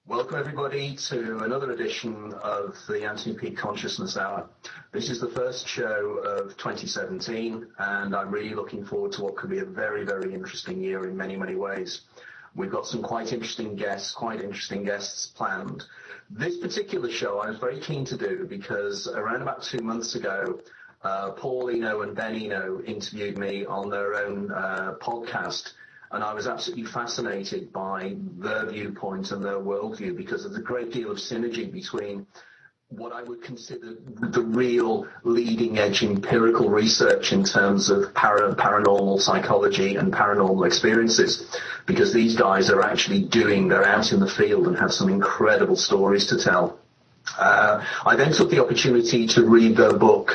Welcome everybody to another edition of the Anthony Peake Consciousness Hour. This is the first show of 2017 and I'm really looking forward to what could be a very, very interesting year in many, many ways. We've got some quite interesting guests planned. This particular show I was very keen to do because around about 2 months ago, Paul Eno and Ben Eno interviewed me on their own podcast. And I was absolutely fascinated by their viewpoint and their worldview because there's a great deal of synergy between what I would consider the real leading-edge empirical research in terms of paranormal psychology and paranormal experiences, because these guys are actually they're out in the field and have some incredible stories to tell. I then took the opportunity to read their book,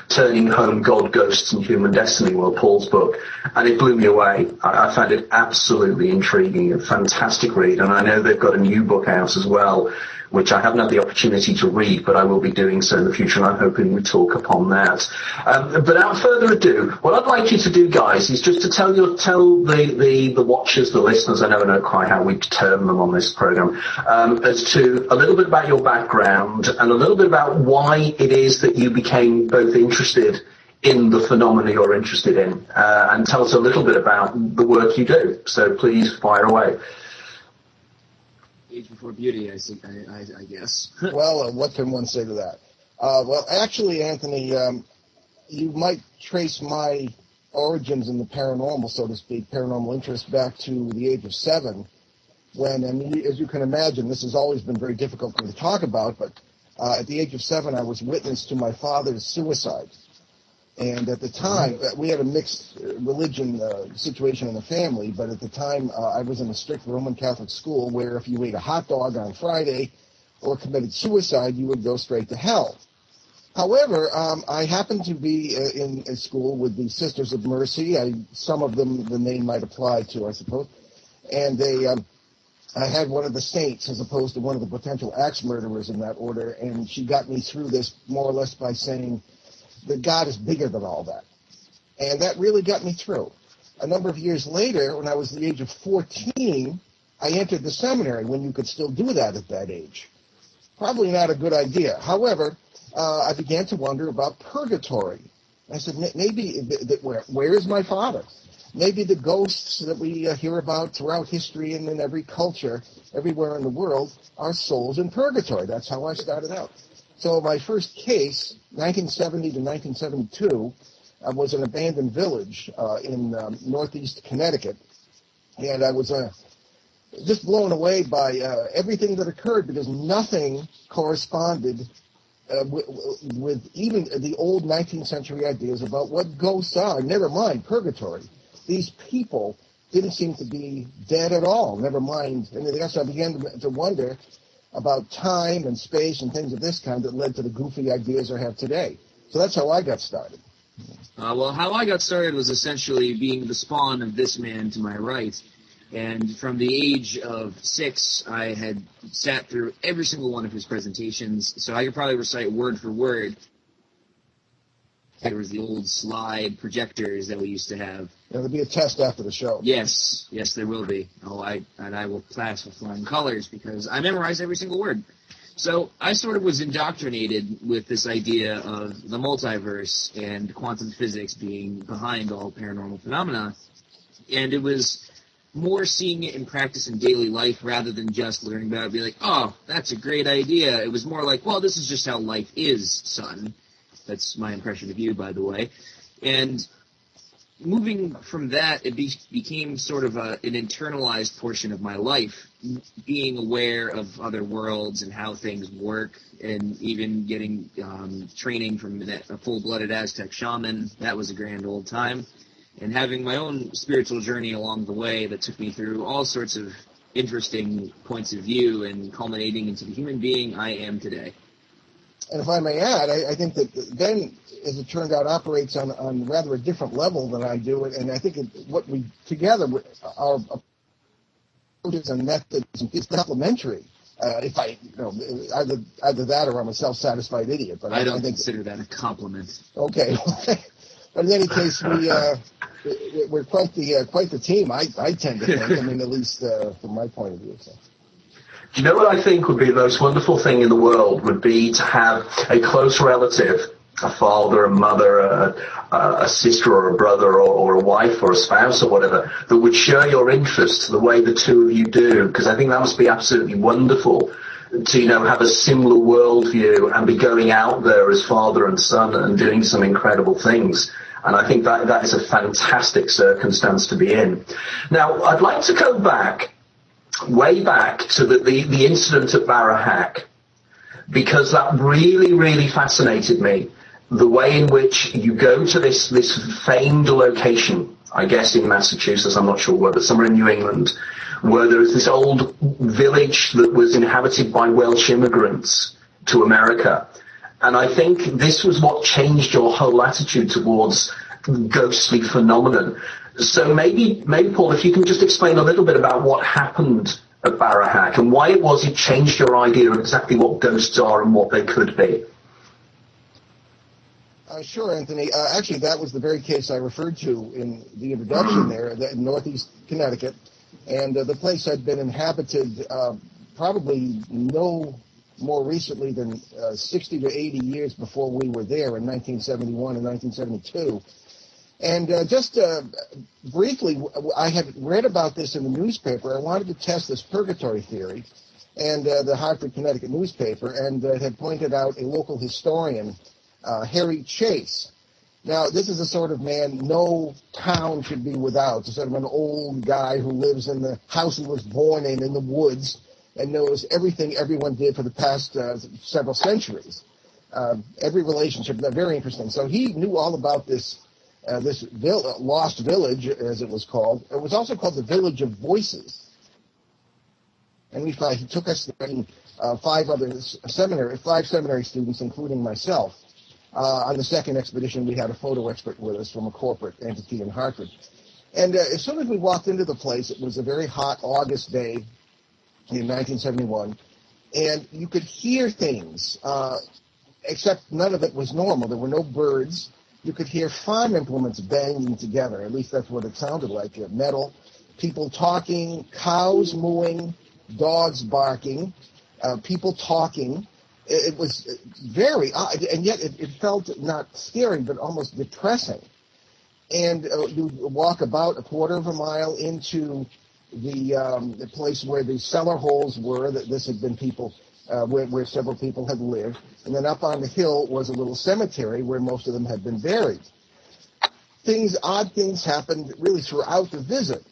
Turning Home God, Ghosts and Human Destiny, Paul's book, and it blew me away. I found it absolutely intriguing, a fantastic read, and I know they've got a new book out as well, which I haven't had the opportunity to read, but I will be doing so in the future, and I'm hoping we talk upon that. But without further ado, what I'd like you to do, guys, is just to tell the watchers, the listeners, I never know quite how we term them on this program, as to a little bit about your background and a little bit about why it is that you became both interested in the phenomena you're interested in, and tell us a little bit about the work you do. So please fire away. Age before beauty, I guess. Well, what can one say to that? Well, actually, Anthony, you might trace my origins in the paranormal, so to speak, paranormal interest back to the age of 7, when, and as you can imagine, this has always been very difficult for me to talk about, but at the age of 7, I was witness to my father's suicide. And at the time, we had a mixed religion situation in the family, but at the time, I was in a strict Roman Catholic school where if you ate a hot dog on Friday or committed suicide, you would go straight to hell. However, I happened to be in a school with the Sisters of Mercy. Some of them, the name might apply to, I suppose. And I had one of the saints as opposed to one of the potential axe murderers in that order, and she got me through this more or less by saying that God is bigger than all that. And that really got me through. A number of years later, when I was the age of 14, I entered the seminary, when you could still do that at that age. Probably not a good idea. However, I began to wonder about purgatory. I said, maybe, where is my father? Maybe the ghosts that we hear about throughout history and in every culture, everywhere in the world, are souls in purgatory. That's how I started out. So my first case, 1970 to 1972, was an abandoned village in northeast Connecticut. And I was just blown away by everything that occurred, because nothing corresponded with even the old 19th century ideas about what ghosts are, never mind purgatory. These people didn't seem to be dead at all, never mind anything else. So I began to wonder about time and space and things of this kind that led to the goofy ideas I have today. So that's how I got started. Well, how I got started was essentially being the spawn of this man to my right. And from the age of 6, I had sat through every single one of his presentations, so I could probably recite word for word. There was the old slide projectors that we used to have. There'll be a test after the show. Yes, there will be. I will pass with flying colors because I memorized every single word. So I sort of was indoctrinated with this idea of the multiverse and quantum physics being behind all paranormal phenomena, and it was more seeing it in practice in daily life rather than just learning about it, be like, oh, that's a great idea. It was more like, well, this is just how life is, son. That's my impression of you, by the way. And moving from that, it became sort of an internalized portion of my life, being aware of other worlds and how things work, and even getting training from a full-blooded Aztec shaman. That was a grand old time. And having my own spiritual journey along the way that took me through all sorts of interesting points of view and culminating into the human being I am today. And if I may add, I think that Ben, as it turned out, operates on rather a different level than I do. And I think what we together, our approaches and methods is complementary. If either that or I'm a self-satisfied idiot. But I don't consider that a compliment. Okay. But in any case, we're quite the team. I tend to think. I mean, at least from my point of view. So. Do you know what I think would be the most wonderful thing in the world would be to have a close relative, a father, a mother, a sister or a brother or a wife or a spouse or whatever, that would share your interests the way the two of you do, because I think that must be absolutely wonderful to, have a similar worldview and be going out there as father and son and doing some incredible things. And I think that is a fantastic circumstance to be in. Now, I'd like to go way back to the incident at Barahack, because that really, really fascinated me. The way in which you go to this famed location, I guess in Massachusetts, I'm not sure where, but somewhere in New England, where there is this old village that was inhabited by Welsh immigrants to America. And I think this was what changed your whole attitude towards ghostly phenomenon. So maybe Paul, if you can just explain a little bit about what happened at Barahack and why it changed your idea of exactly what ghosts are and what they could be. Sure, Anthony. Actually, that was the very case I referred to in the introduction there, in northeast Connecticut. And the place had been inhabited probably no more recently than 60 to 80 years before we were there in 1971 and 1972. And just briefly, I had read about this in the newspaper. I wanted to test this purgatory theory, and the Hartford, Connecticut newspaper, and had pointed out a local historian, Harry Chase. Now, this is the sort of man no town should be without. It's sort of an old guy who lives in the house he was born in the woods, and knows everything everyone did for the past several centuries. Every relationship, very interesting. So he knew all about this lost village, as it was called. It was also called the Village of Voices. And he took us there, and five seminary students, including myself. On the second expedition, we had a photo expert with us from a corporate entity in Hartford. And as soon as we walked into the place, it was a very hot August day in 1971, and you could hear things, except none of it was normal. There were no birds. You could hear farm implements banging together. At least that's what it sounded like. Metal, people talking, cows mooing, dogs barking, people talking. It was very odd, and yet it felt not scary, but almost depressing. And you walk about a quarter of a mile into the place where the cellar holes were. That this had been people where several people had lived, and then up on the hill was a little cemetery where most of them had been buried. Odd things happened really throughout the visit.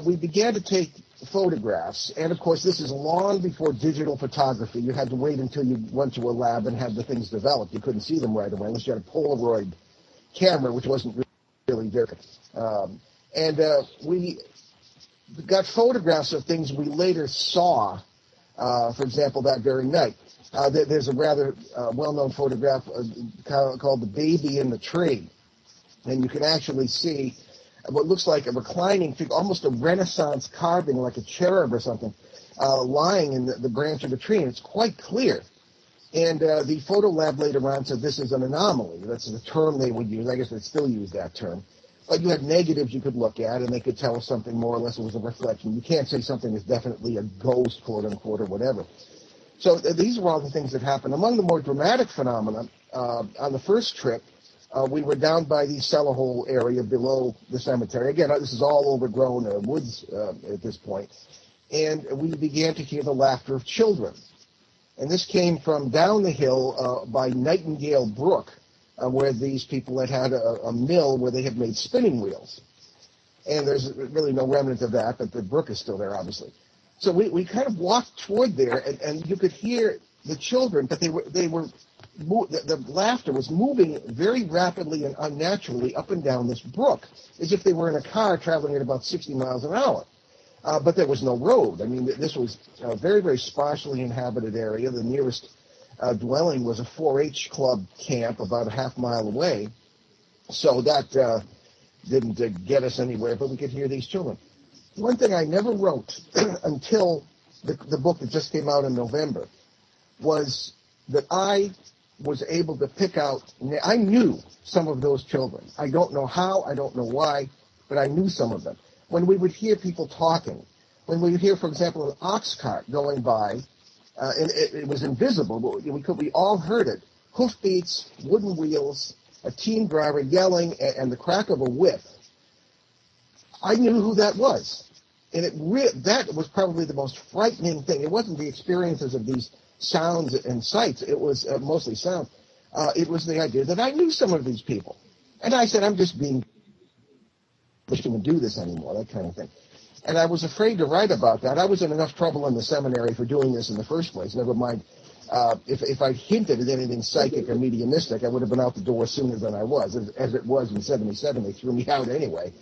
We began to take photographs, and of course this is long before digital photography. You had to wait until you went to a lab and had the things developed. You couldn't see them right away unless you had a Polaroid camera, which wasn't really very good. We got photographs of things we later saw, for example, that very night. There's a rather well-known photograph called The Baby in the Tree, and you can actually see what looks like a reclining figure, almost a Renaissance carving, like a cherub or something, lying in the branch of a tree, and it's quite clear. And the photo lab later on said this is an anomaly. That's the term they would use. I guess they still use that term. But you had negatives you could look at, and they could tell us something more or less it was a reflection. You can't say something is definitely a ghost, quote unquote, or whatever. So these were all the things that happened. Among the more dramatic phenomena, on the first trip, we were down by the cellar hole area below the cemetery. Again, this is all overgrown woods at this point. And we began to hear the laughter of children. And this came from down the hill by Nightingale Brook, where these people had a mill where they had made spinning wheels. And there's really no remnant of that, but the brook is still there, obviously. So we kind of walked toward there, and you could hear the children, but the laughter was moving very rapidly and unnaturally up and down this brook, as if they were in a car traveling at about 60 miles an hour. But there was no road. I mean, this was a very, very sparsely inhabited area. The nearest dwelling was a 4-H club camp about a half mile away. So that didn't get us anywhere, but we could hear these children. One thing I never wrote until the book that just came out in November was that I was able to pick out, I knew some of those children. I don't know how, I don't know why, but I knew some of them. When we would hear people talking, when we hear, for example, an ox cart going by, and it was invisible, but we all heard it. Hoofbeats, wooden wheels, a team driver yelling, and the crack of a whip. I knew who that was. And that was probably the most frightening thing. It wasn't the experiences of these sounds and sights. It was mostly sound. It was the idea that I knew some of these people. And I said, I'm just being... I shouldn't do this anymore, that kind of thing. And I was afraid to write about that. I was in enough trouble in the seminary for doing this in the first place. Never mind, if I'd hinted at anything psychic or mediumistic, I would have been out the door sooner than I was. As it was in 77, they threw me out anyway,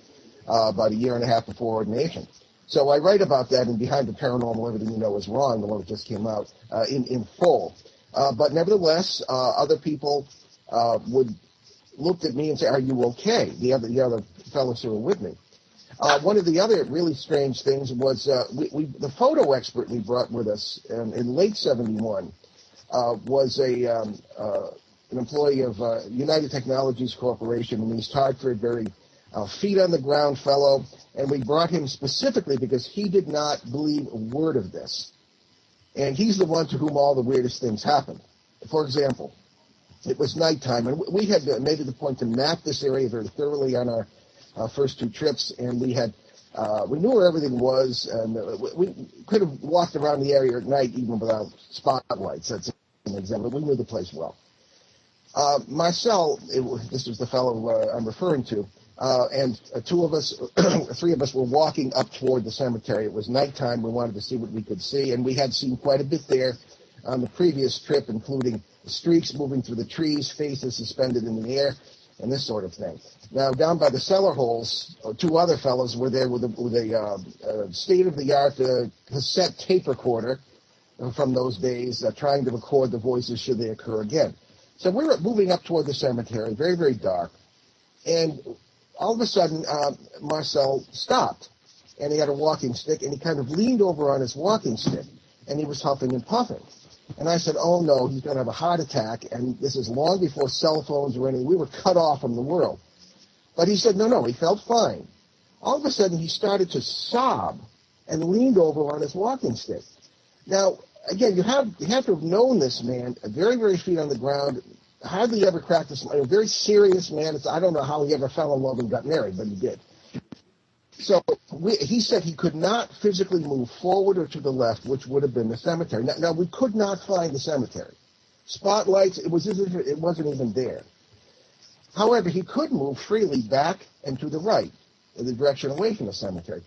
about a year and a half before ordination. So I write about that in Behind the Paranormal, Everything You Know Is Wrong, the one that just came out, in full. But nevertheless, other people would look at me and say, are you okay? The other fellows who were with me. One of the other really strange things was the photo expert we brought with us in late 71 was an employee of United Technologies Corporation in East Hartford, very feet-on-the-ground fellow, and we brought him specifically because he did not believe a word of this. And he's the one to whom all the weirdest things happened. For example, it was nighttime, and we had made it a point to map this area very thoroughly on our first two trips, and we knew where everything was, and we could have walked around the area at night even without spotlights. That's an example. We knew the place well. Marcel, this was the fellow I'm referring to, and three of us were walking up toward the cemetery. It was nighttime. We wanted to see what we could see, and we had seen quite a bit there on the previous trip, including streaks moving through the trees, faces suspended in the air, and this sort of thing. Now, down by the cellar holes, two other fellows were there with a state-of-the-art cassette tape recorder from those days, trying to record the voices should they occur again. So we were moving up toward the cemetery, very, very dark, and all of a sudden, Marcel stopped, and he had a walking stick, and he kind of leaned over on his walking stick, and he was huffing and puffing. And I said, oh, no, he's going to have a heart attack, and this is long before cell phones or anything. We were cut off from the world. But he said, no, he felt fine. All of a sudden, he started to sob and leaned over on his walking stick. Now, again, you have to have known this man, very, very feet on the ground, hardly ever cracked a smile, a very serious man. I don't know how he ever fell in love and got married, but he did. So he said he could not physically move forward or to the left, which would have been the cemetery. Now we could not find the cemetery. Spotlights, it was as if it wasn't even there. However, he could move freely back and to the right, in the direction away from the cemetery.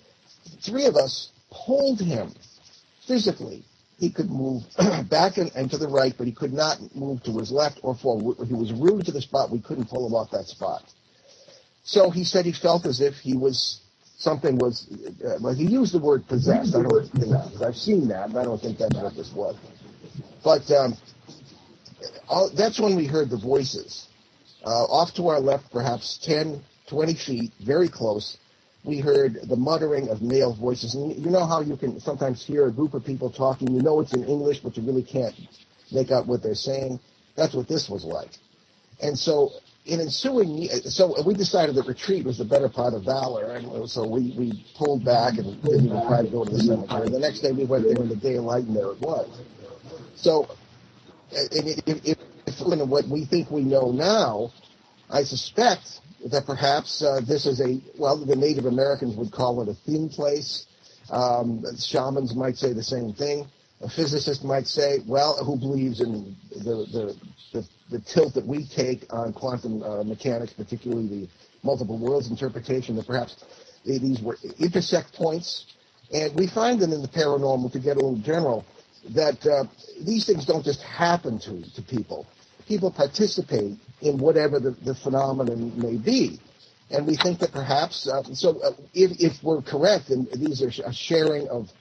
Three of us pulled him physically. He could move back and to the right, but he could not move to his left or forward. He was rooted to the spot. We couldn't pull him off that spot. So he said he felt as if he was... Something was, well, he used the word possessed. I don't think that. I've seen that, but I don't think that's what this was. But that's when we heard the voices. Off to our left, perhaps 10, 20 feet, very close, we heard the muttering of male voices. And you know how you can sometimes hear a group of people talking. You know it's in English, but you really can't make out what they're saying. That's what this was like. And so... so we decided that retreat was the better part of valor, and so we pulled back and didn't even try to go to the cemetery. The next day we went there in the daylight, and there it was. So, if what we think we know now, I suspect that perhaps this is the Native Americans would call it a thin place. Shamans might say the same thing. A physicist might say, well, who believes in the tilt that we take on quantum mechanics, particularly the multiple worlds interpretation, that perhaps these were intersect points. And we find them in the paranormal, to get a little general, that these things don't just happen to people. People participate in whatever the phenomenon may be. And we think that perhaps, if we're correct, and these are a sharing of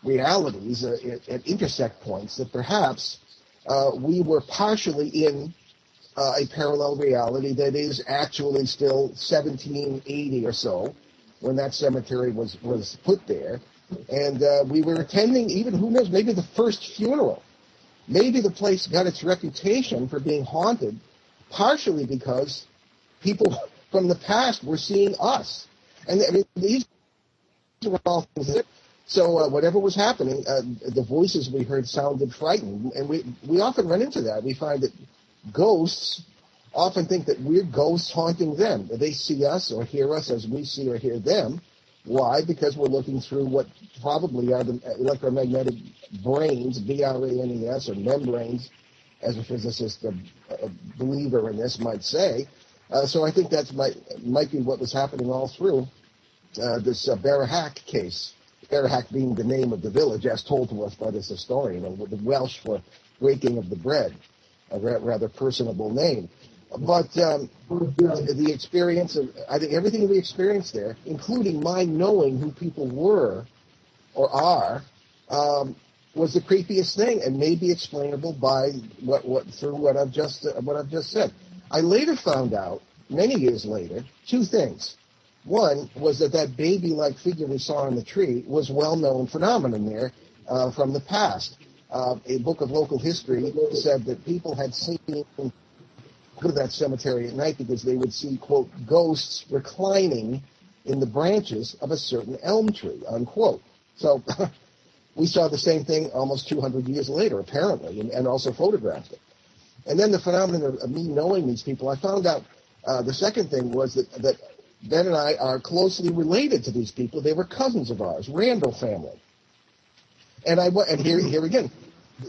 realities at intersect points, that perhaps we were partially in a parallel reality that is actually still 1780 or so, when that cemetery was put there. And we were attending, even, who knows, maybe the first funeral. Maybe the place got its reputation for being haunted partially because people from the past were seeing us. And I mean, these are all things that So whatever was happening, the voices we heard sounded frightened, and we often run into that. We find that ghosts often think that we're ghosts haunting them. They see us or hear us as we see or hear them. Why? Because we're looking through what probably are the electromagnetic brains, BRANES, or membranes, as a physicist, a believer in this might say. So I think that might be what was happening all through this Berahak case. Berahak being the name of the village, as told to us by this historian, and the Welsh for breaking of the bread, a rather personable name. But the experience of, I think everything we experienced there, including my knowing who people were or are, was the creepiest thing, and may be explainable by what I've just said. I later found out, many years later, two things. One was that baby-like figure we saw on the tree was well-known phenomenon there from the past. A book of local history said that people had seen go to that cemetery at night because they would see, quote, ghosts reclining in the branches of a certain elm tree, unquote. So we saw the same thing almost 200 years later, apparently, and also photographed it. And then the phenomenon of me knowing these people, I found out the second thing was that Ben and I are closely related to these people. They were cousins of ours, Randall family. And here again,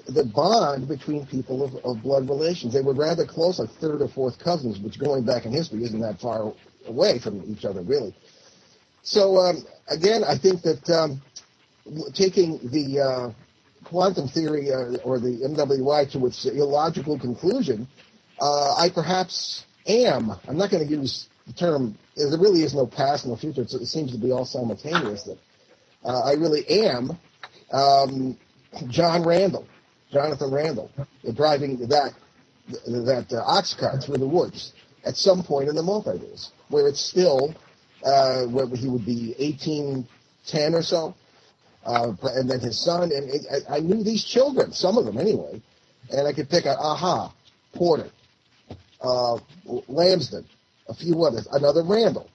the bond between people of blood relations. They were rather close, like third or fourth cousins, which going back in history isn't that far away from each other, really. So, again, I think that taking the quantum theory or the MWI to its illogical conclusion, I perhaps am. I'm not going to use the term, there really is no past, no future. It seems to be all simultaneous. That I really am Jonathan Randall, driving that ox cart through the woods at some point in the multiverse, where it's still, where he would be 1810 or so, and then his son, and I knew these children, some of them anyway, and I could pick out Porter, Lambsden, a few others, another Randall,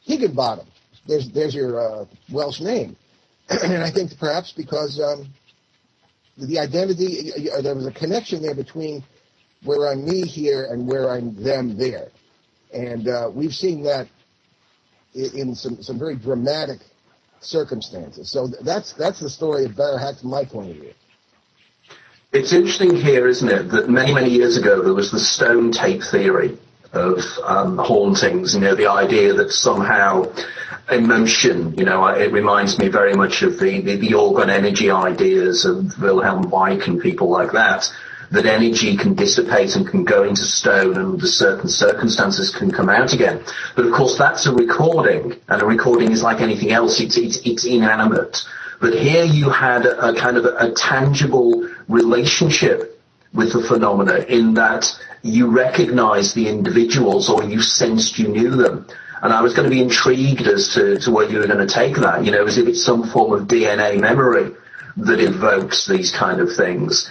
Higginbottom. There's your Welsh name, and I think perhaps because the identity, there was a connection there between where I'm me here and where I'm them there, and we've seen that in some very dramatic circumstances. So that's the story of Berahak from my point of view. It's interesting here, isn't it, that many years ago there was the stone tape theory of hauntings, the idea that somehow emotion, it reminds me very much of the organ energy ideas of Wilhelm Reich and people like that energy can dissipate and can go into stone, and under certain circumstances can come out again. But of course that's a recording, and a recording is like anything else, it's inanimate. But here you had a kind of a tangible relationship with the phenomena, in that you recognized the individuals, or you sensed you knew them. And I was going to be intrigued as to where you were going to take that, as if it's some form of DNA memory that evokes these kind of things.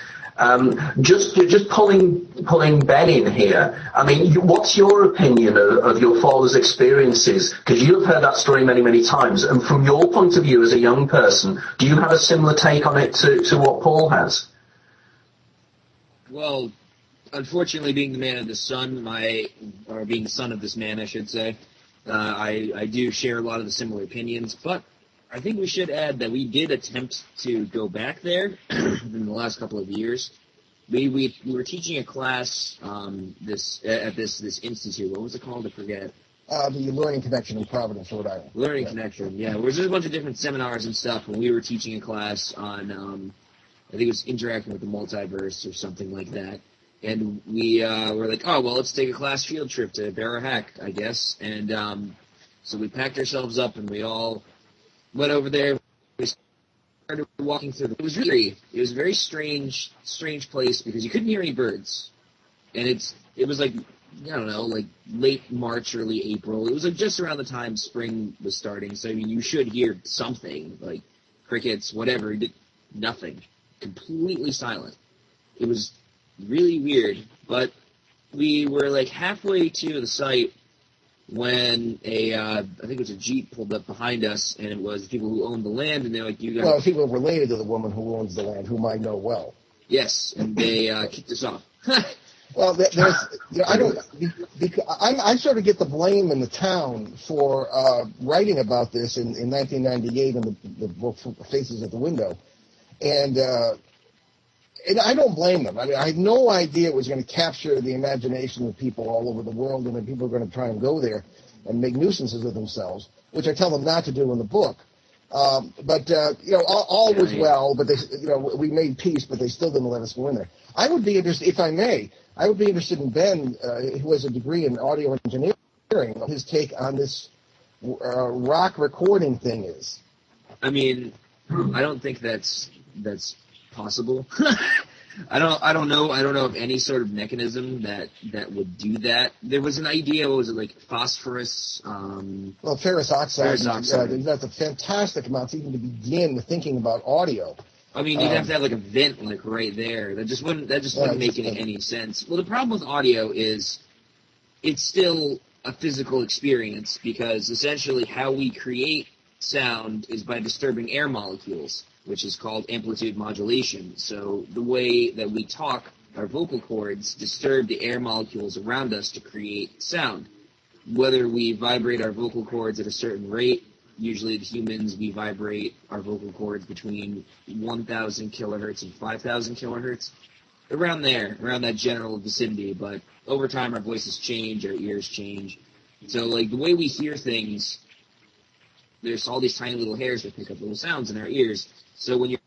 Just pulling Ben in here, I mean, what's your opinion of your father's experiences? Because you've heard that story many times, and from your point of view as a young person, do you have a similar take on it to what Paul has? Well, unfortunately, being the man of the sun, or being the son of this man, I should say, I do share a lot of the similar opinions, but I think we should add that we did attempt to go back there in the last couple of years. We were teaching a class at this institute. What was it called? I forget. The Learning Connection in Providence, Rhode Island. Learning Connection, yeah. There's a bunch of different seminars and stuff, and we were teaching a class on, I think it was interacting with the multiverse or something like that. And we were like, oh, well, let's take a class field trip to Berahak, I guess. And so we packed ourselves up, and we all went over there. We started walking through. It was a very strange place, because you couldn't hear any birds. And it was like, I don't know, like late March, early April. It was like just around the time spring was starting. So I mean, you should hear something, like crickets, whatever. Nothing. Completely silent. It was really weird. But we were like halfway to the site, when I think it was a Jeep pulled up behind us, and it was people who owned the land, and they're like, "You guys." Well, people related to the woman who owns the land, whom I know well. Yes, and they kicked us off. Well, I sort of get the blame in the town for writing about this in 1998 in the book Faces at the Window, and I don't blame them. I mean, I had no idea it was going to capture the imagination of people all over the world, and that people are going to try and go there and make nuisances of themselves, which I tell them not to do in the book. But all was well, but they, we made peace, but they still didn't let us go in there. I would be interested, if I may, in Ben, who has a degree in audio engineering, his take on this rock recording thing is. I mean, I don't think that's possible. I don't know of any sort of mechanism that would do that. There was an idea, what was it, like phosphorus? Well, ferrous oxide. That's a fantastic amount even to begin with thinking about audio. I mean, you'd have to have like a vent like right there. That just wouldn't make any sense. Well, the problem with audio is it's still a physical experience, because essentially how we create sound is by disturbing air molecules, which is called amplitude modulation. So the way that we talk, our vocal cords disturb the air molecules around us to create sound. Whether we vibrate our vocal cords at a certain rate, usually the humans, we vibrate our vocal cords between 1,000 kilohertz and 5,000 kilohertz. Around there, around that general vicinity, but over time our voices change, our ears change. So like the way we hear things, there's all these tiny little hairs that pick up little sounds in our ears. So when you're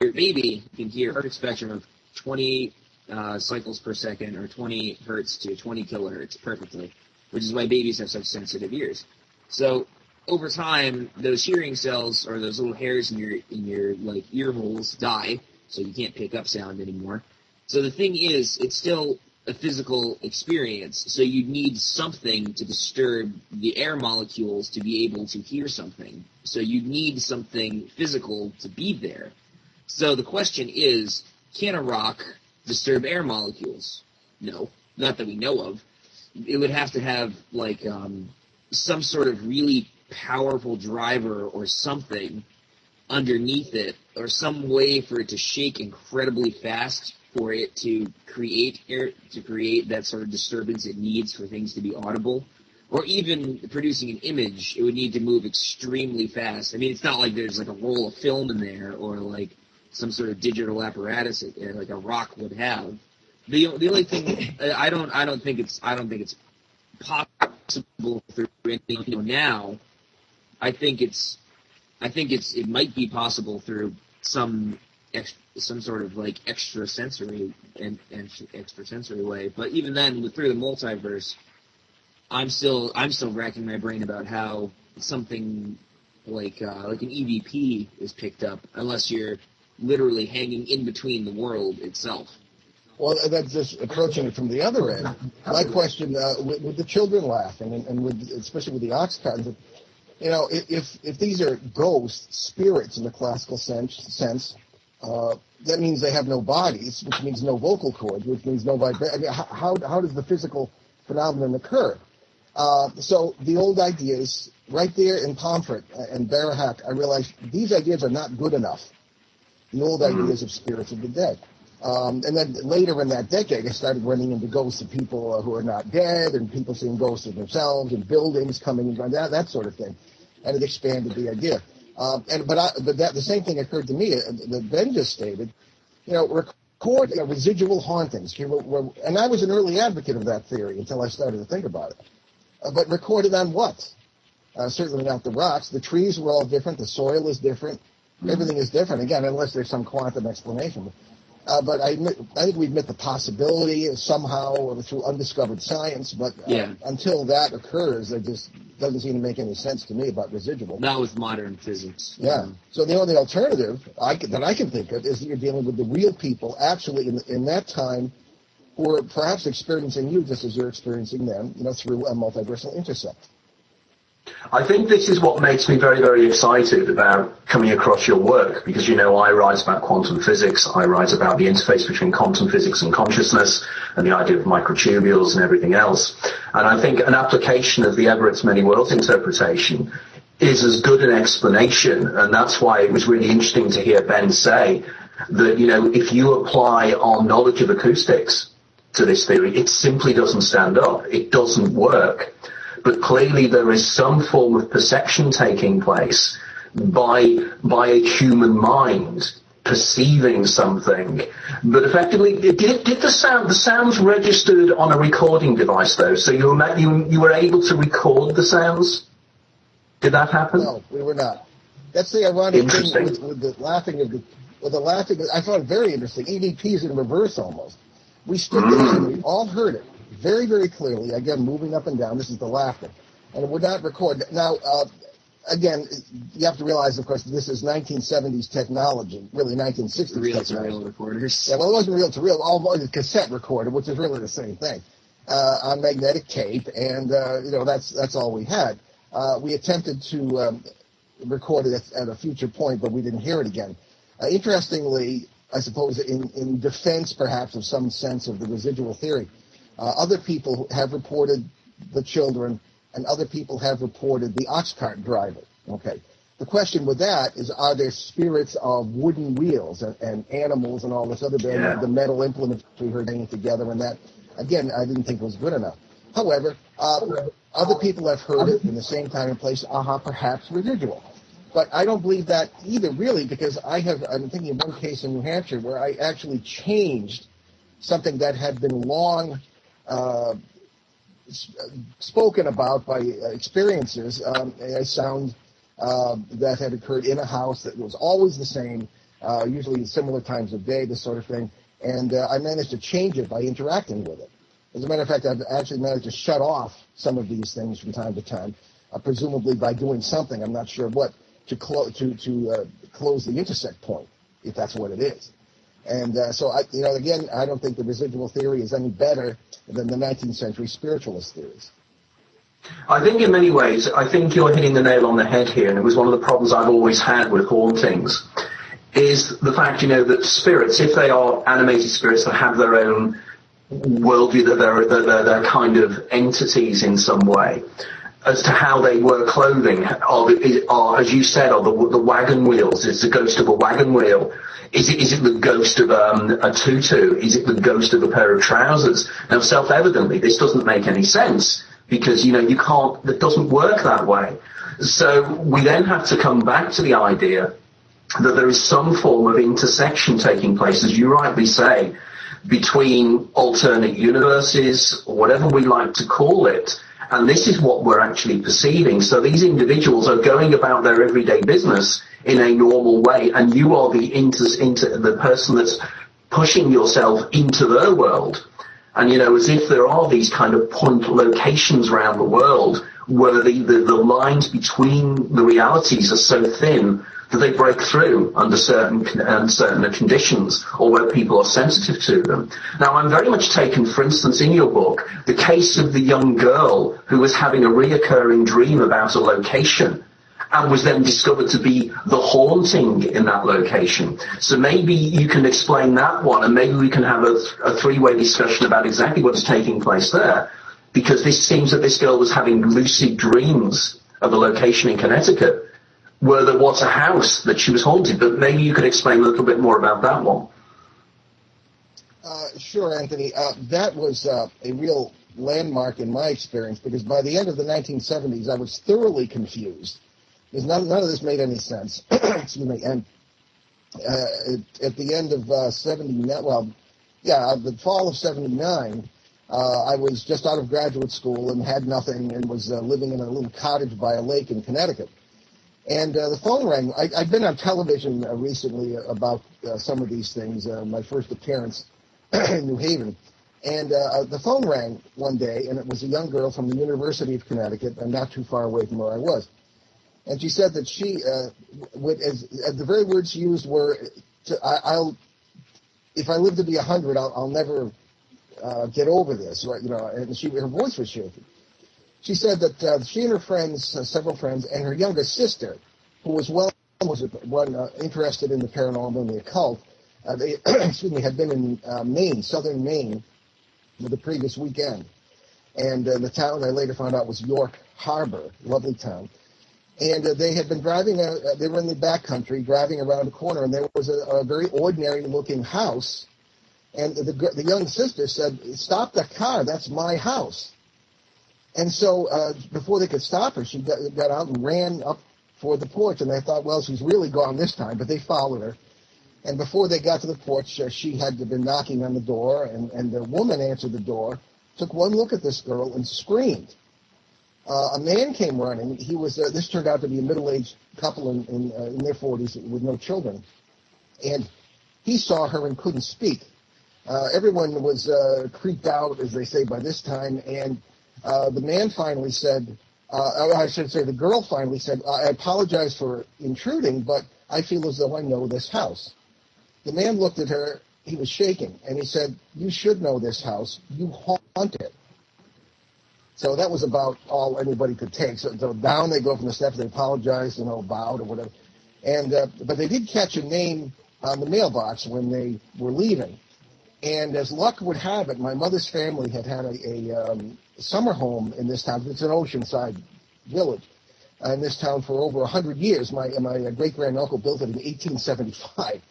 a baby, you can hear a perfect spectrum of 20 cycles per second, or 20 hertz to 20 kilohertz perfectly, which is why babies have such sensitive ears. So over time, those hearing cells, or those little hairs in your like ear holes, die, so you can't pick up sound anymore. So the thing is, it's still a physical experience, so you need something to disturb the air molecules to be able to hear something. So you need something physical to be there. So the question is, can a rock disturb air molecules? No, not that we know of. It would have to have like some sort of really powerful driver or something underneath it, or some way for it to shake incredibly fast for it to create that sort of disturbance it needs for things to be audible. Or even producing an image, it would need to move extremely fast. I mean, it's not like there's like a roll of film in there, or like some sort of digital apparatus like a rock would have. The only thing I don't think it's possible through anything now. I think it might be possible through some sort of like extrasensory way. But even then, through the multiverse, I'm still racking my brain about how something like an EVP is picked up, unless you're literally hanging in between the world itself. Well, that's just approaching it from the other end. My question, with the children laughing, and especially with the ox cards, if these are ghosts, spirits in the classical sense, that means they have no bodies, which means no vocal cords, which means no vibration. I mean, how does the physical phenomenon occur? So the old ideas, right there in Pomfret and Barahak, I realized these ideas are not good enough. The old ideas of spirits of the dead. And then later in that decade, I started running into ghosts of people who are not dead, and people seeing ghosts of themselves, and buildings coming and going, that sort of thing. And it expanded the idea. But the same thing occurred to me that Ben just stated. Record residual hauntings. And I was an early advocate of that theory until I started to think about it. But recorded on what? Certainly not the rocks. The trees were all different. The soil is different. Everything is different, again, unless there's some quantum explanation. But I think we admit the possibility somehow through undiscovered science, but until that occurs, it just doesn't seem to make any sense to me about residual. Not with modern physics. Yeah. So the only alternative that I can think of is that you're dealing with the real people actually in that time who are perhaps experiencing you just as you're experiencing them, through a multiversal intercept. I think this is what makes me very, very excited about coming across your work, because, you know, I write about quantum physics, I write about the interface between quantum physics and consciousness, and the idea of microtubules and everything else. And I think an application of the Everett's many worlds interpretation is as good an explanation, and that's why it was really interesting to hear Ben say that, you know, if you apply our knowledge of acoustics to this theory, it simply doesn't stand up. It doesn't work. But clearly there is some form of perception taking place by a human mind perceiving something. But effectively, did the sounds registered on a recording device, though? So you were able to record the sounds? Did that happen? No, we were not. That's the ironic thing with the laughing of the laughing. I found it very interesting. EVPs in reverse almost. We stood there and we all heard it very, very clearly. Again, moving up and down. This is the laughter, and it would not record. Now, again, you have to realize, of course, this is 1970s technology, really 1960s technology. Reel recorders. Yeah, well, it wasn't reel to reel. All a cassette recorder, which is really the same thing, on magnetic tape, and you know, that's all we had. We attempted to record it at a future point, but we didn't hear it again. Interestingly, I suppose in defense, perhaps, of some sense of the residual theory, other people have reported the children, and other people have reported the ox cart driver. Okay. The question with that is, are there spirits of wooden wheels and animals and all this other the metal implements we heard hanging together, and that, again, I didn't think was good enough. However, other people have heard it in the same time and place, perhaps residual. But I don't believe that either, really, because I'm thinking of one case in New Hampshire where I actually changed something that had been long spoken about by experiencers, a sound that had occurred in a house that was always the same, usually similar times of day, this sort of thing, and I managed to change it by interacting with it. As a matter of fact, I've actually managed to shut off some of these things from time to time, presumably by doing something, I'm not sure what, to close the intersect point, if that's what it is. And so, again, I don't think the residual theory is any better than the 19th century spiritualist theories. I think in many ways, I think you're hitting the nail on the head here, and it was one of the problems I've always had with hauntings, is the fact, that spirits, if they are animated spirits that have their own worldview, that they're kind of entities in some way, as to how they wear clothing, are as you said, are the wagon wheels. It's the ghost of a wagon wheel. Is it the ghost of a tutu? Is it the ghost of a pair of trousers? Now, self-evidently, this doesn't make any sense, because, you can't, it doesn't work that way. So we then have to come back to the idea that there is some form of intersection taking place, as you rightly say, between alternate universes, or whatever we like to call it, and this is what we're actually perceiving. So these individuals are going about their everyday business in a normal way, and you are the person that's pushing yourself into their world. And, as if there are these kind of point locations around the world where the lines between the realities are so thin that they break through under certain conditions, or where people are sensitive to them. Now, I'm very much taken, for instance, in your book, the case of the young girl who was having a reoccurring dream about a location and was then discovered to be the haunting in that location. So maybe you can explain that one, and maybe we can have a three-way discussion about exactly what's taking place there, because this seems that this girl was having lucid dreams of a location in Connecticut where there was a house that she was haunted. But maybe you could explain a little bit more about that one. Sure, Anthony. That was a real landmark in my experience, because by the end of the 1970s, I was thoroughly confused, because none of this made any sense. Excuse me. And at the end of 79, the fall of 79, I was just out of graduate school and had nothing, and was living in a little cottage by a lake in Connecticut. And the phone rang. I've been on television recently about some of these things, my first appearance in New Haven. And the phone rang one day, and it was a young girl from the University of Connecticut, and not too far away from where I was. And she said that she, the very words she used were, if I live to be 100, I'll never get over this, right? And her voice was shaking. She said that she and her friends, several friends, and her younger sister, who was interested in the paranormal and the occult, they had been in Maine, southern Maine, the previous weekend. And the town I later found out was York Harbor, lovely town. And they had been driving, they were in the back country, driving around a corner, and there was a very ordinary-looking house. And the young sister said, "Stop the car, that's my house." And so before they could stop her, she got out and ran up for the porch, and they thought, well, she's really gone this time, but they followed her. And before they got to the porch, she had been knocking on the door, and the woman answered the door, took one look at this girl, and screamed. A man came running. He was this turned out to be a middle-aged couple in their 40s with no children. And he saw her and couldn't speak. Everyone was creeped out, as they say by this time, and the man finally said, I should say the girl finally said, "I apologize for intruding, but I feel as though I know this house." The man looked at her. He was shaking, and he said, "You should know this house. You haunt it." So that was about all anybody could take. So down they go from the steps. They apologized, bowed or whatever. And but they did catch a name on the mailbox when they were leaving. And as luck would have it, my mother's family had a summer home in this town. It's an oceanside village in this town for over 100 years. My great-granduncle built it in 1875.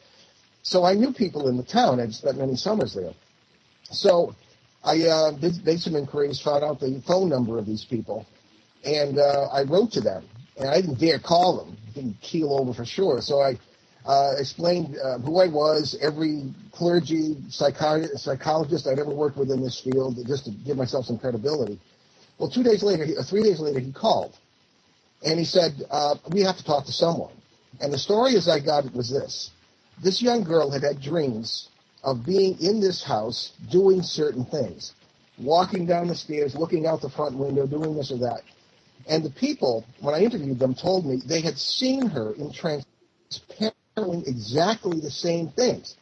So I knew people in the town. I'd spent many summers there. So I made some inquiries, found out the phone number of these people, and I wrote to them. And I didn't dare call them. I didn't keel over for sure. So I explained who I was, every clergy, psychologist I'd ever worked with in this field, just to give myself some credibility. Well, 3 days later, he called. And he said, "We have to talk to someone." And the story as I got it was this. This young girl had dreams of being in this house doing certain things, walking down the stairs, looking out the front window, doing this or that. And the people, when I interviewed them, told me they had seen her in transparently exactly the same things,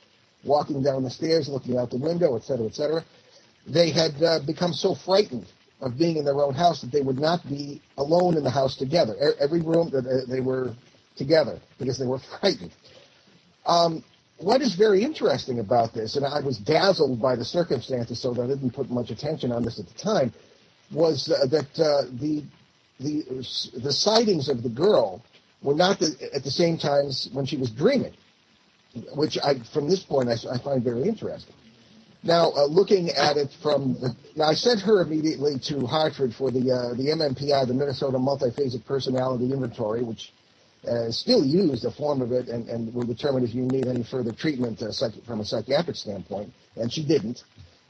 walking down the stairs, looking out the window, et cetera, et cetera. They had become so frightened of being in their own house that they would not be alone in the house together. Every room, they were together because they were frightened. What is very interesting about this, and I was dazzled by the circumstances, so that I didn't put much attention on this at the time, was that the sightings of the girl were not at the same times when she was dreaming, which from this point I find very interesting. Now, looking at it now I sent her immediately to Hartford for the MMPI, the Minnesota Multiphasic Personality Inventory, which still used a form of it and will determine if you need any further treatment from a psychiatric standpoint, and she didn't.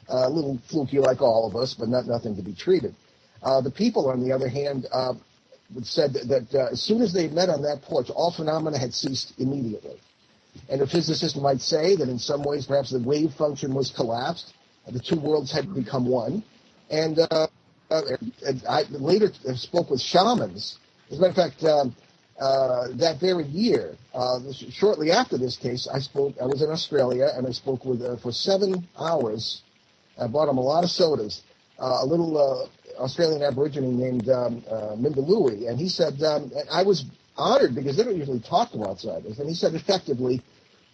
A little fluky like all of us, but nothing to be treated. The people, on the other hand, said that as soon as they met on that porch, all phenomena had ceased immediately. And a physicist might say that in some ways perhaps the wave function was collapsed, the two worlds had become one. And I later spoke with shamans. As a matter of fact, that very year, shortly after this case, I was in Australia, and I spoke with for 7 hours. I bought them a lot of sodas. A little Australian Aborigine named Mindalui, and he said, I was honored because they don't usually talk to outsiders, and he said effectively,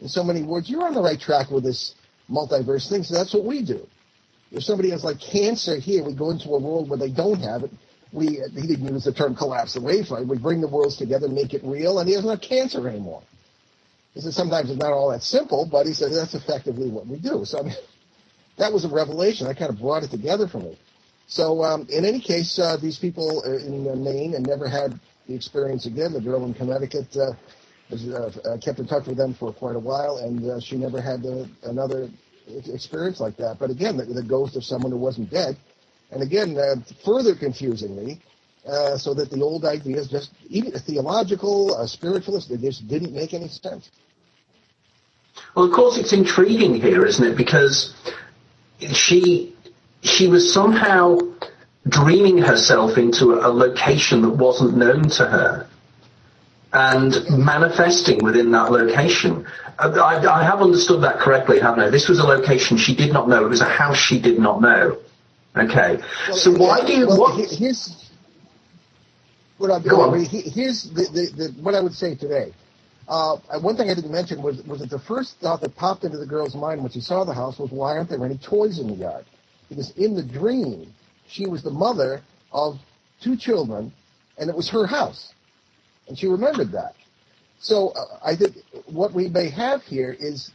in so many words, you're on the right track with this multiverse thing, so that's what we do. If somebody has like cancer here, we go into a world where they don't have it. He didn't use the term collapse the wave flight. We bring the worlds together, make it real, and he doesn't have cancer anymore. He said sometimes it's not all that simple, but he said that's effectively what we do. So I mean, that was a revelation. That kind of brought it together for me. So in any case, these people in Maine and never had the experience again. The girl in Connecticut kept in touch with them for quite a while, and she never had another experience like that. But again, the ghost of someone who wasn't dead. And again, further confusingly, so that the old ideas, just even theological, spiritualist, they just didn't make any sense. Well, of course, it's intriguing here, isn't it? Because she was somehow dreaming herself into a location that wasn't known to her and manifesting within that location. I have understood that correctly, haven't I? This was a location she did not know. It was a house she did not know. Okay. Well, so why do you... Here's what I would say today. One thing I didn't mention was that the first thought that popped into the girl's mind when she saw the house was, why aren't there any toys in the yard? Because in the dream, she was the mother of 2 children, and it was her house. And she remembered that. So I think what we may have here is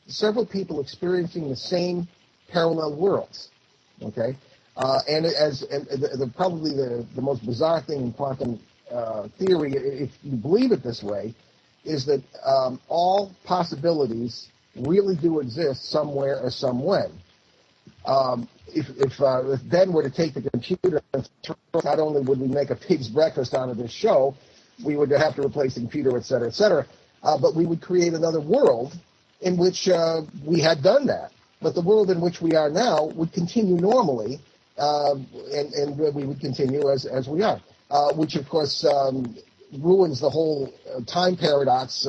several people experiencing the same parallel worlds. Okay? Probably the most bizarre thing in quantum theory, if you believe it this way, is that all possibilities really do exist somewhere or somewhen. If Ben were to take the computer, not only would we make a pig's breakfast out of this show, we would have to replace the computer, et cetera, but we would create another world in which we had done that. But the world in which we are now would continue normally, and we would continue as we are, which, of course, ruins the whole time paradox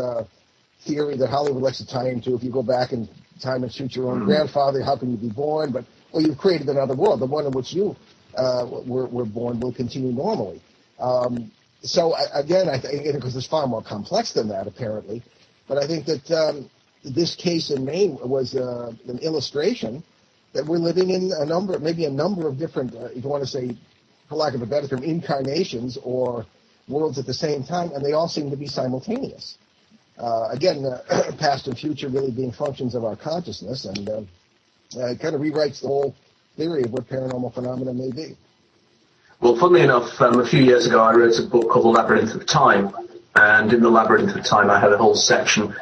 theory that Hollywood likes to tie into. If you go back in time and shoot your own grandfather, how can you be born? But, well, you've created another world. The one in which you were born will continue normally. So, again, I think, because it's far more complex than that, apparently, but I think that this case in Maine was an illustration that we're living in maybe a number of different, if you want to say, for lack of a better term, incarnations or worlds at the same time, and they all seem to be simultaneous. Again, past and future really being functions of our consciousness, and it kind of rewrites the whole theory of what paranormal phenomena may be. Well, funnily enough, a few years ago I wrote a book called The Labyrinth of Time, and in The Labyrinth of Time I had a whole section.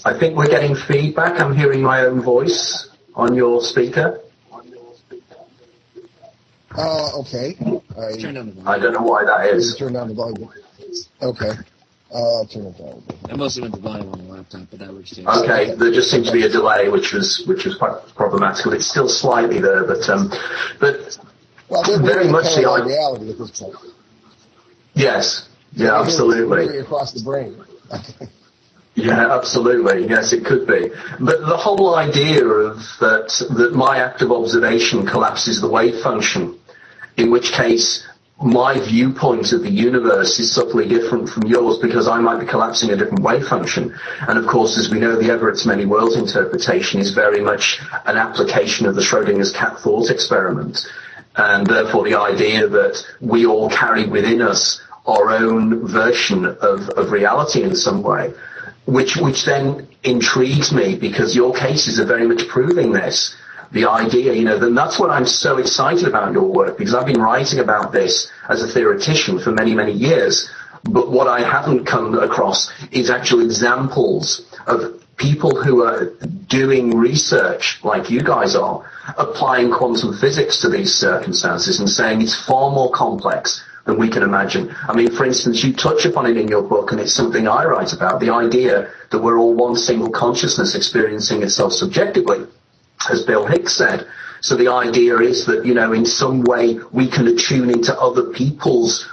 I think we're getting feedback. I'm hearing my own voice on your speaker. Okay. I don't know why that is. Turn down the volume. Okay. I'll turn it down. I mostly went the volume on the laptop, but that works too. Okay, there just seemed to be a delay, which was quite problematical. It's still slightly there, but well, very much the reality at this point. Yes. Yeah, absolutely. Across the brain. Yeah, absolutely. Yes, it could be. But the whole idea of that my act of observation collapses the wave function, in which case my viewpoint of the universe is subtly different from yours because I might be collapsing a different wave function. And of course, as we know, the Everett's many worlds interpretation is very much an application of the Schrodinger's cat thought experiment. And therefore the idea that we all carry within us our own version of reality in some way, which then intrigues me because your cases are very much proving this. The idea, then that's what I'm so excited about your work, because I've been writing about this as a theoretician for many, many years. But what I haven't come across is actual examples of people who are doing research like you guys are, applying quantum physics to these circumstances and saying it's far more complex than we can imagine. I mean, for instance, you touch upon it in your book, and it's something I write about, the idea that we're all one single consciousness experiencing itself subjectively, as Bill Hicks said. So the idea is that, in some way we can attune into other people's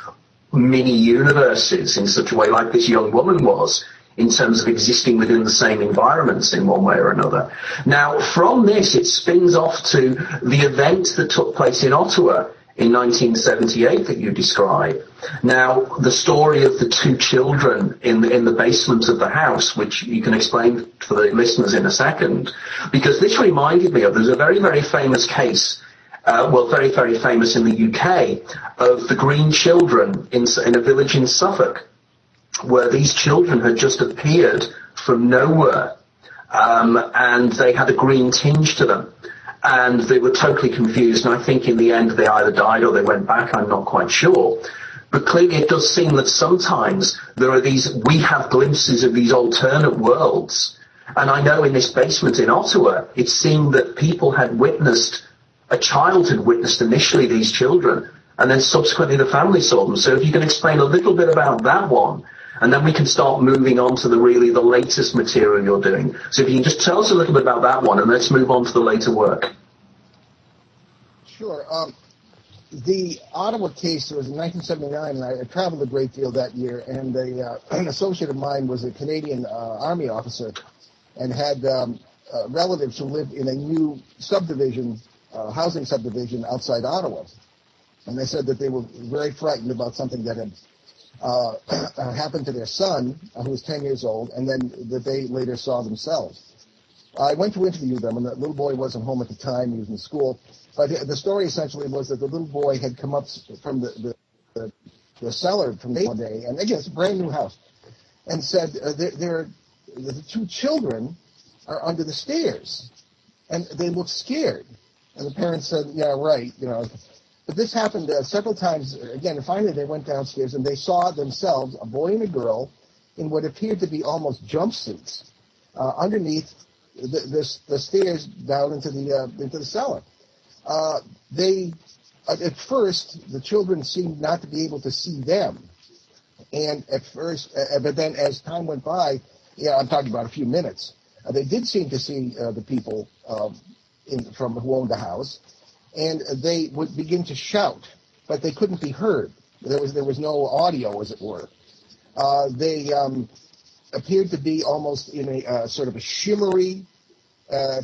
mini-universes in such a way like this young woman was, in terms of existing within the same environments in one way or another. Now, from this, it spins off to the event that took place in Ottawa in 1978 that you describe. Now, the story of the 2 children in the basement of the house, which you can explain for the listeners in a second, because this reminded me of, there's a very, very famous case, very, very famous in the UK, of the Green Children in a village in Suffolk, where these children had just appeared from nowhere, and they had a green tinge to them. And they were totally confused, and I think in the end they either died or they went back, I'm not quite sure. But clearly it does seem that sometimes we have glimpses of these alternate worlds. And I know in this basement in Ottawa, it seemed that a child had witnessed initially these children, and then subsequently the family saw them. So if you can explain a little bit about that one, and then we can start moving on to the latest material you're doing. So if you can just tell us a little bit about that one, and let's move on to the later work. Sure. The Ottawa case was in 1979, and I traveled a great deal that year, and an associate of mine was a Canadian Army officer and had relatives who lived in a new subdivision, housing subdivision outside Ottawa. And they said that they were very frightened about something that had happened to their son, who was 10 years old, and then that they later saw themselves. I went to interview them, and the little boy wasn't home at the time. He was in school. But the story essentially was that the little boy had come up from the cellar from one day, and again, it's a brand new house, and said, the two children are under the stairs, and they look scared. And the parents said, yeah, right, But this happened several times again, and finally they went downstairs, and they saw themselves, a boy and a girl, in what appeared to be almost jumpsuits, underneath the stairs down into the cellar. At first, the children seemed not to be able to see them. And at first, but then as time went by, I'm talking about a few minutes, they did seem to see the people from who owned the house, and they would begin to shout, but they couldn't be heard. There was no audio, as it were. They appeared to be almost in a sort of a shimmery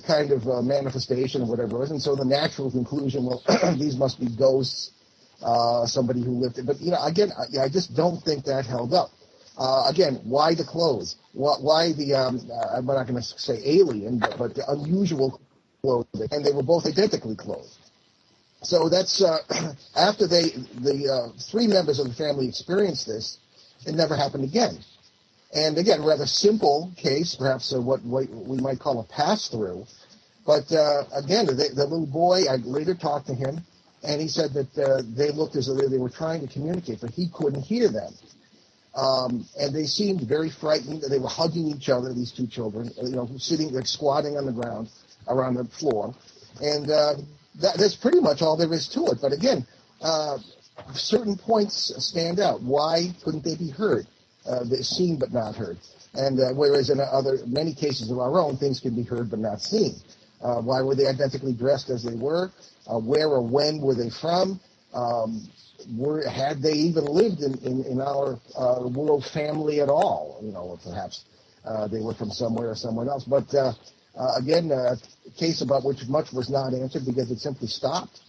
kind of manifestation or whatever it was, and so the natural conclusion, well, these must be ghosts, somebody who lived it. But, again, I just don't think that held up. Again, why the clothes? Why the, I'm not going to say alien, but the unusual clothing, and they were both identically clothed. So that's, after the three members of the family experienced this, it never happened again. And again, rather simple case, perhaps what we might call a pass-through. But again, the little boy, I later talked to him, and he said that they looked as though they were trying to communicate, but he couldn't hear them. And they seemed very frightened. They were hugging each other, these two children, sitting, like squatting on the ground, around the floor. And that's pretty much all there is to it. But again, certain points stand out. Why couldn't they be heard? Seen but not heard. And whereas in many cases of our own, things can be heard but not seen. Why were they identically dressed as they were? Where or when were they from? Had they even lived in our world family at all? Or perhaps they were from somewhere or someone else. But again, a case about which much was not answered because it simply stopped.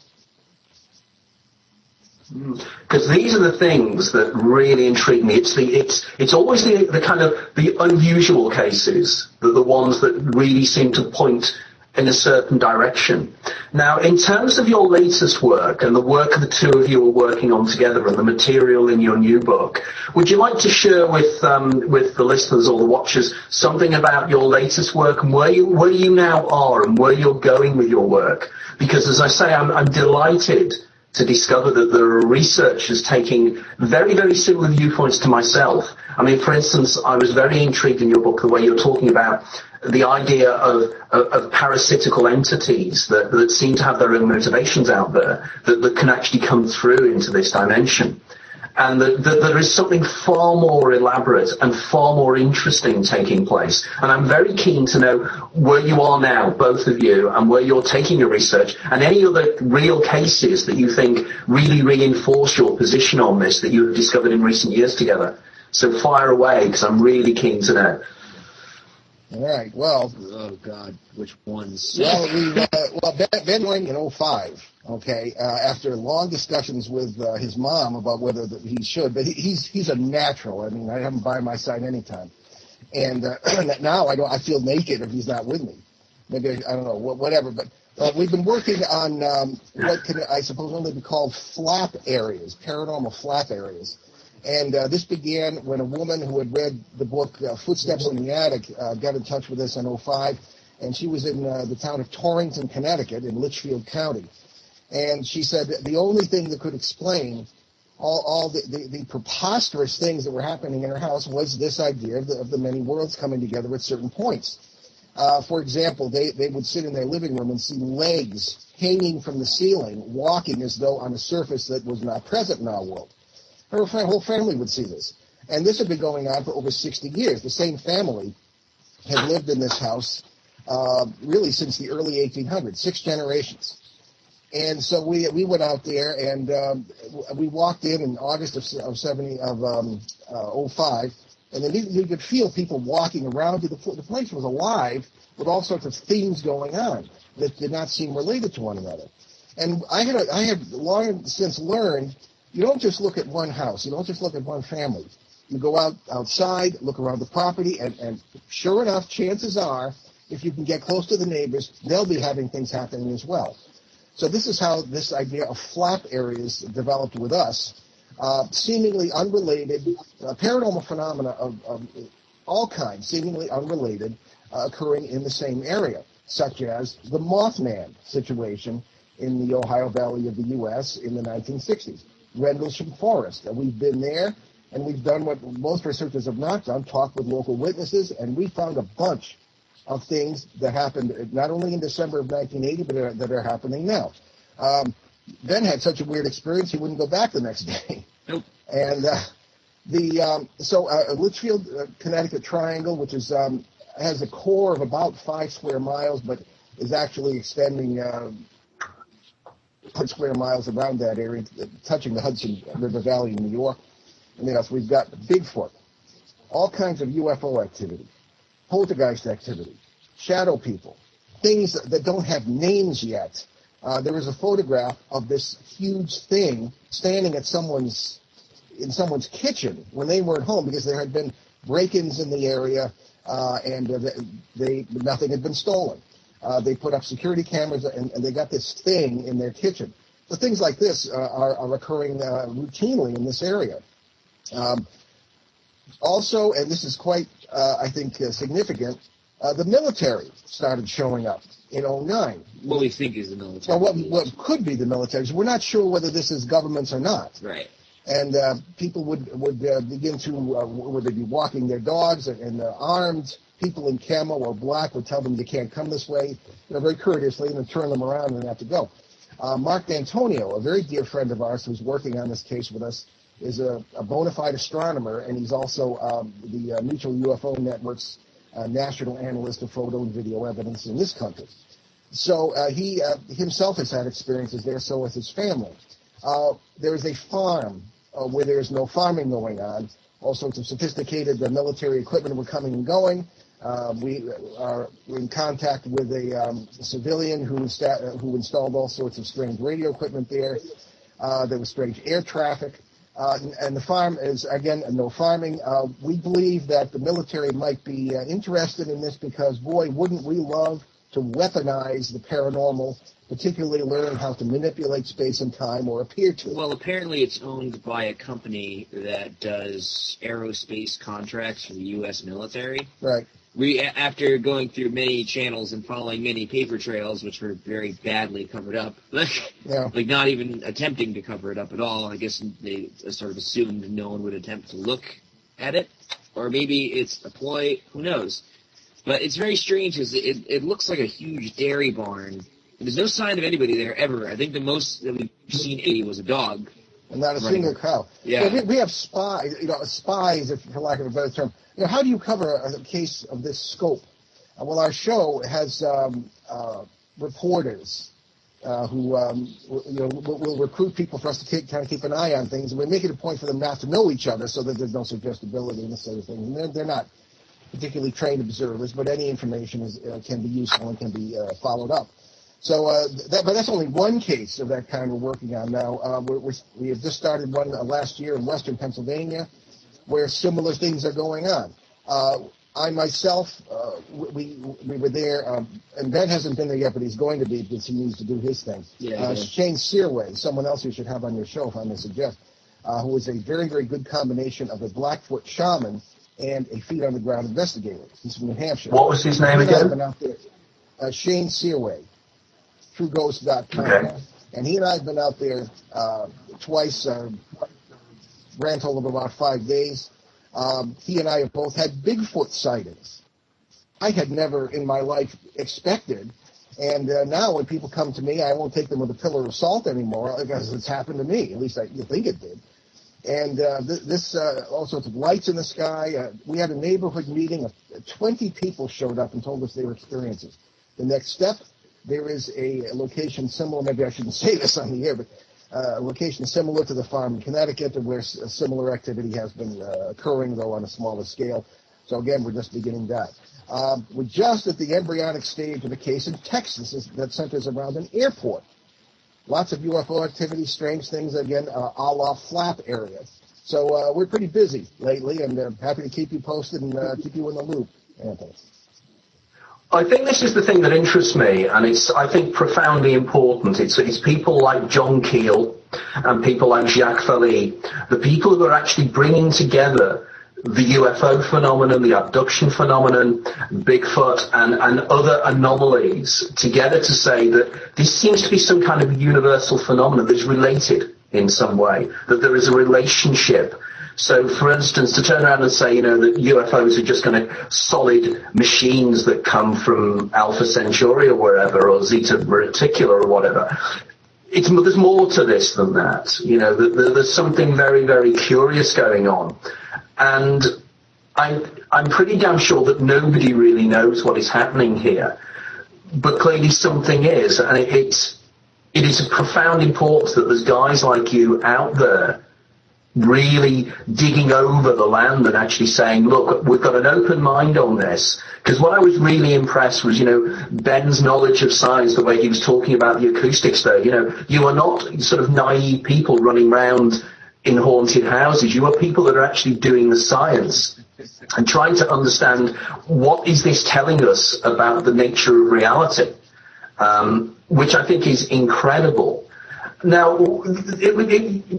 Because these are the things that really intrigue me. It's always the kind of the unusual cases, the ones that really seem to point in a certain direction. Now, in terms of your latest work and the work the two of you are working on together and the material in your new book, would you like to share with the listeners or the watchers something about your latest work and where you now are and where you're going with your work? Because as I say, I'm delighted to discover that there are researchers taking very, very similar viewpoints to myself. I mean, for instance, I was very intrigued in your book the way you're talking about the idea of parasitical entities that seem to have their own motivations out there that can actually come through into this dimension. And that there is something far more elaborate and far more interesting taking place. And I'm very keen to know where you are now, both of you, and where you're taking your research, and any other real cases that you think really reinforce your position on this that you have discovered in recent years together. So fire away, because I'm really keen to know. All right. Well, oh God, which ones? Well, Ben joined in 2005. Okay, after long discussions with his mom about whether he should, but he's a natural. I mean, I have him by my side anytime. And now I feel naked if he's not with me. Maybe I don't know, whatever. But we've been working on what can I suppose only be called flap areas, paranormal flap areas. And this began when a woman who had read the book Footsteps in the Attic got in touch with us in 2005, and she was in the town of Torrington, Connecticut, in Litchfield County. And she said that the only thing that could explain all the preposterous things that were happening in her house was this idea of the many worlds coming together at certain points. For example, they would sit in their living room and see legs hanging from the ceiling, walking as though on a surface that was not present in our world. Her whole family would see this. And this had been going on for over 60 years. The same family had lived in this house really since the early 1800s, 6 generations. And so we went out there, and we walked in August of 05, and then you could feel people walking around. The place was alive with all sorts of things going on that did not seem related to one another. And I have long since learned, you don't just look at one house. You don't just look at one family. You go outside, look around the property, and sure enough, chances are, if you can get close to the neighbors, they'll be having things happening as well. So this is how this idea of flap areas developed with us, seemingly unrelated, paranormal phenomena of all kinds, seemingly unrelated, occurring in the same area, such as the Mothman situation in the Ohio Valley of the U.S. in the 1960s. Rendlesham Forest. We've been there, and we've done what most researchers have not done, talked with local witnesses, and we found a bunch of things that happened not only in December of 1980, but that are happening now. Ben had such a weird experience, he wouldn't go back the next day. Nope. And Litchfield, Connecticut Triangle, which is has a core of about 5 square miles, but is actually extending 100 square miles around that area, touching the Hudson River Valley in New York. And then we've got Bigfoot, all kinds of UFO activity, poltergeist activity, shadow people, things that don't have names yet. There was a photograph of this huge thing standing at in someone's kitchen when they weren't home because there had been break-ins in the area and nothing had been stolen. They put up security cameras and they got this thing in their kitchen. So things like this are occurring routinely in this area. Also, and this is quite, I think, significant, the military started showing up in 2009. What we think is the military. Well, what could be the military. We're not sure whether this is governments or not. Right. And people would begin to, would they be walking their dogs and armed? People in camo or black would tell them you can't come this way, very courteously, and then turn them around and have to go. Mark D'Antonio, a very dear friend of ours who's working on this case with us, is a bona fide astronomer, and he's also the Mutual UFO Network's national analyst of photo and video evidence in this country. So he himself has had experiences there, so has his family. There is a farm where there's no farming going on. All sorts of sophisticated military equipment were coming and going. We are in contact with a civilian who installed all sorts of strange radio equipment there. There was strange air traffic. And the farm is, again, no farming. We believe that the military might be interested in this because, boy, wouldn't we love to weaponize the paranormal, particularly learn how to manipulate space and time or appear to. Well, apparently it's owned by a company that does aerospace contracts for the U.S. military. Right. We, after going through many channels and following many paper trails, which were very badly covered up, like not even attempting to cover it up at all, I guess they sort of assumed no one would attempt to look at it. Or maybe it's a ploy, who knows. But it's very strange because it looks like a huge dairy barn. There's no sign of anybody there ever. I think the most that we've seen was a dog. And not a single cow. Yeah. So we have spies, if, for lack of a better term. How do you cover a case of this scope? Well, our show has reporters who will recruit people for us to kind of keep an eye on things. And we make it a point for them not to know each other so that there's no suggestibility in this sort of thing. And they're not particularly trained observers, but any information can be useful and can be followed up. So, but that's only one case of that kind we're working on now. We have just started one last year in western Pennsylvania where similar things are going on. I myself, we were there, and Ben hasn't been there yet, but he's going to be because he needs to do his thing. Shane Searway, someone else you should have on your show, if I may suggest, who is a very, very good combination of a Blackfoot shaman and a feet on the ground investigator. He's from New Hampshire. What was his name again? Shane Searway, TrueGhost.com. Okay. And he and I have been out there twice, grand total of about 5 days. He and I have both had Bigfoot sightings. I had never in my life expected. And now when people come to me, I won't take them with a pillar of salt anymore because it's happened to me. At least you think it did. And all sorts of lights in the sky. We had a neighborhood meeting. 20 people showed up and told us their experiences. The next step, there is a location similar, maybe I shouldn't say this on the air, but a location similar to the farm in Connecticut where similar activity has been occurring, though on a smaller scale. So again, we're just beginning that. We're just at the embryonic stage of a case in Texas that centers around an airport. lots of UFO activity, strange things, again, a la flap area. So we're pretty busy lately, and happy to keep you posted and keep you in the loop, Anthony. I think this is the thing that interests me, and it's, I think, profoundly important. It's people like John Keel and people like Jacques Vallée, the people who are actually bringing together the UFO phenomenon, the abduction phenomenon, Bigfoot, and other anomalies together to say that this seems to be some kind of universal phenomenon that's related in some way, that there is a relationship. So, for instance, to turn around and say, that UFOs are just kind of solid machines that come from Alpha Centauri or wherever, or Zeta Reticula or whatever, there's more to this than that. There's something very, very curious going on. And I'm pretty damn sure that nobody really knows what is happening here. But clearly something is, and it is of profound importance that there's guys like you out there really digging over the land and actually saying, look, we've got an open mind on this. Because what I was really impressed was, Ben's knowledge of science, the way he was talking about the acoustics there. You are not sort of naive people running around in haunted houses. You are people that are actually doing the science and trying to understand what is this telling us about the nature of reality, which I think is incredible. Now,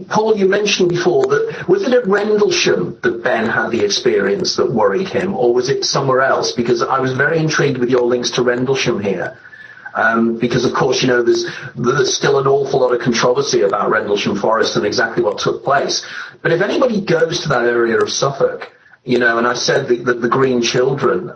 Paul, you mentioned before that, was it at Rendlesham that Ben had the experience that worried him, or was it somewhere else? Because I was very intrigued with your links to Rendlesham here. Because, of course, there's still an awful lot of controversy about Rendlesham Forest and exactly what took place. But if anybody goes to that area of Suffolk, and I said that the Green Children,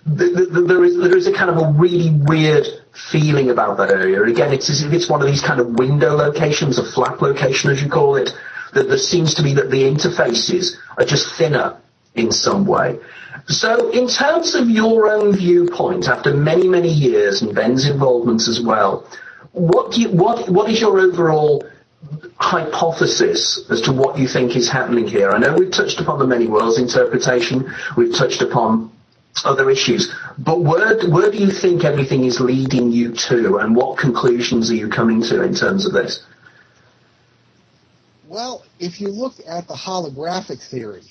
there is a kind of a really weird feeling about that area. Again, it's as if it's one of these kind of window locations, a flap location, as you call it, that there seems to be that the interfaces are just thinner in some way. So in terms of your own viewpoint, after many, many years, and Ben's involvement as well, what is your overall hypothesis as to what you think is happening here? I know we've touched upon the many worlds interpretation, we've touched upon other issues, but where do you think everything is leading you to, and what conclusions are you coming to in terms of this? Well, if you look at the holographic theory,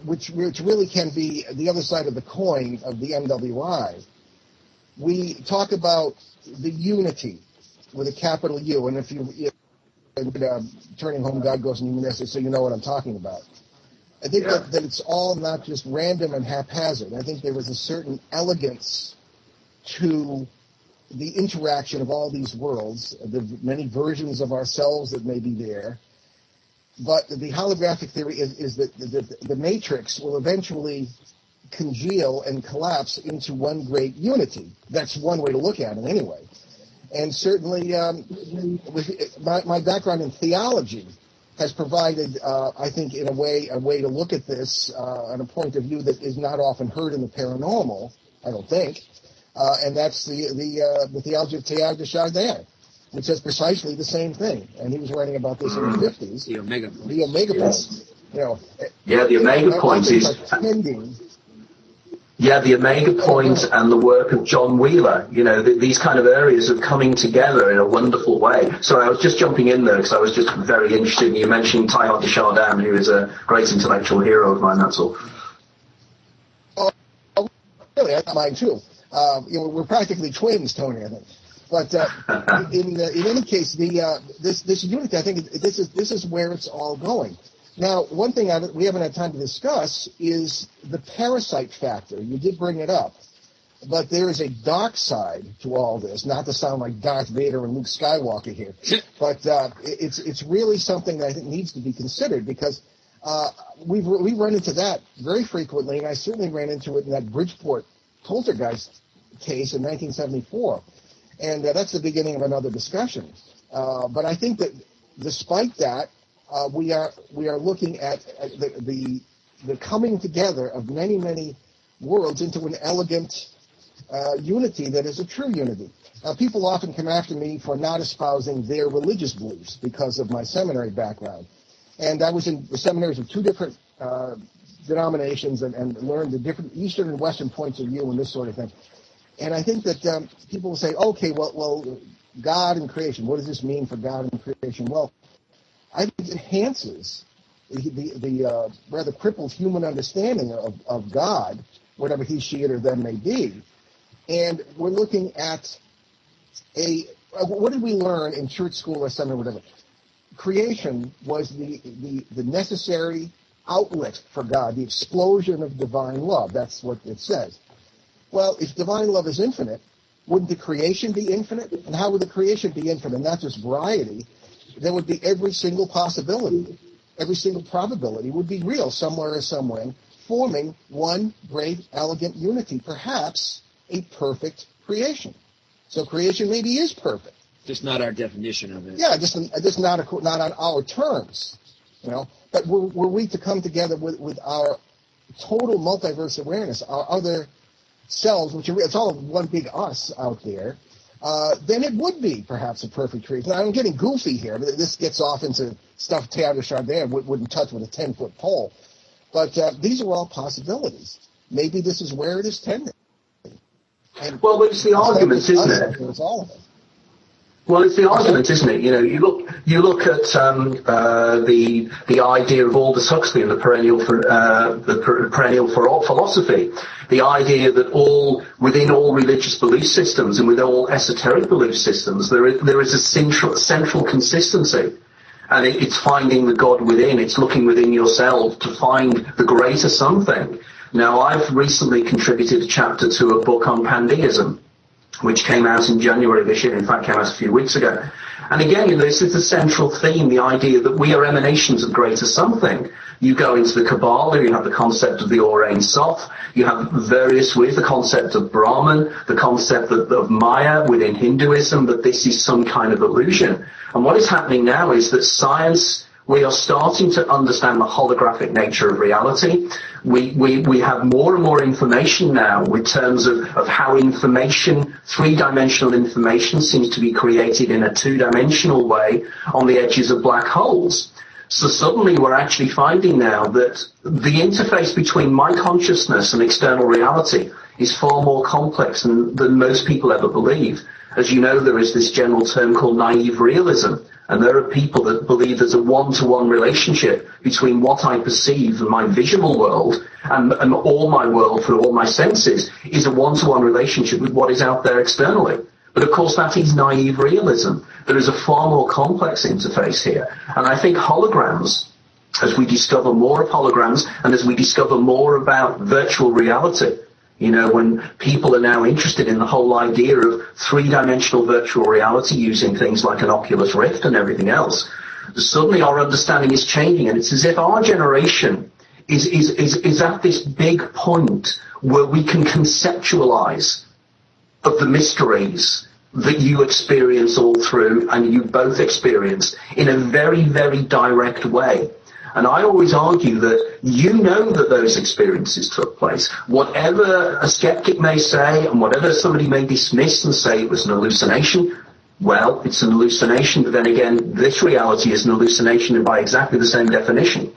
which really can be the other side of the coin of the MWI, we talk about the unity with a capital U, and if Turning Home, God Goes in Humanistic, so you know what I'm talking about. I think that it's all not just random and haphazard. I think there was a certain elegance to the interaction of all these worlds, the many versions of ourselves that may be there. But the holographic theory is that the matrix will eventually congeal and collapse into one great unity. That's one way to look at it anyway. And certainly with my background in theology has provided, I think, in a way to look at this on a point of view that is not often heard in the paranormal, I don't think, and that's the theology of Teilhard de Chardin, which says precisely the same thing. And he was writing about this in the 50s. The Omega Point. The Omega Point. The Omega Point is... the Omega Point and the work of John Wheeler, these kind of areas of coming together in a wonderful way. Sorry, I was just jumping in there because I was just very interested in you mentioning Teilhard de Chardin, who is a great intellectual hero of mine, that's all. Oh, really? I mine too. We're practically twins, Tony, I think. But in any case, this unity, I think this is where it's all going. Now, one thing we haven't had time to discuss is the parasite factor. You did bring it up. But there is a dark side to all this, not to sound like Darth Vader and Luke Skywalker here. But it's really something that I think needs to be considered, because we run into that very frequently, and I certainly ran into it in that Bridgeport poltergeist case in 1974. And that's the beginning of another discussion. But I think that despite that, we are looking at the coming together of many, many worlds into an elegant unity that is a true unity. People often come after me for not espousing their religious beliefs because of my seminary background. And I was in the seminaries of two different denominations and learned the different Eastern and Western points of view and this sort of thing. And I think that people will say, okay, well, God and creation, what does this mean for God and creation? Well, I think it enhances the rather crippled human understanding of God, whatever he, she, it, or them may be. And we're looking at what did we learn in church school or seminary, whatever? Creation was the necessary outlet for God, the explosion of divine love. That's what it says. Well, if divine love is infinite, wouldn't the creation be infinite? And how would the creation be infinite? Not just variety. There would be every single possibility, every single probability would be real somewhere or somewhere, forming one great, elegant unity, perhaps a perfect creation. So creation maybe is perfect. Just not our definition of it. Yeah, just not on our terms, you know. But were we to come together with our total multiverse awareness, our other selves, which it's all one big us out there, then it would be perhaps a perfect creation. Now, I'm getting goofy here, but this gets off into stuff Teilhard de Chardin wouldn't touch with a 10-foot pole. But these are all possibilities. Maybe this is where it is tending. And well, it's the argument, isn't it? It's all of it. Well, it's the argument, isn't it? You know, you look at the idea of Aldous Huxley and the perennial philosophy, the idea that within all religious belief systems and with all esoteric belief systems, there is a central consistency, and it's finding the God within. It's looking within yourself to find the greater something. Now, I've recently contributed a chapter to a book on pandeism, which came out in January this year, in fact came out a few weeks ago. And again, you know, this is the central theme, the idea that we are emanations of greater something. You go into the Kabbalah, you have the concept of the Or-Ein Sof, you have various ways, the concept of Brahman, the concept of Maya within Hinduism, that this is some kind of illusion. And what is happening now is that science, we are starting to understand the holographic nature of reality. We have more and more information now in terms of how information, three-dimensional information, seems to be created in a two-dimensional way on the edges of black holes. So suddenly we're actually finding now that the interface between my consciousness and external reality is far more complex than most people ever believe. As you know, there is this general term called naive realism. And there are people that believe there's a one-to-one relationship between what I perceive in my visual world and all my world for all my senses is a one-to-one relationship with what is out there externally. But of course that is naive realism. There is a far more complex interface here. And I think holograms, as we discover more of holograms and as we discover more about virtual reality, you know, when people are now interested in the whole idea of three-dimensional virtual reality using things like an Oculus Rift and everything else, suddenly our understanding is changing, and it's as if our generation is at this big point where we can conceptualize of the mysteries that you experience all through and you both experience in a very, very direct way. And I always argue that you know that those experiences took place. Whatever a skeptic may say and whatever somebody may dismiss and say it was an hallucination, well, it's an hallucination, but then again, this reality is an hallucination by exactly the same definition.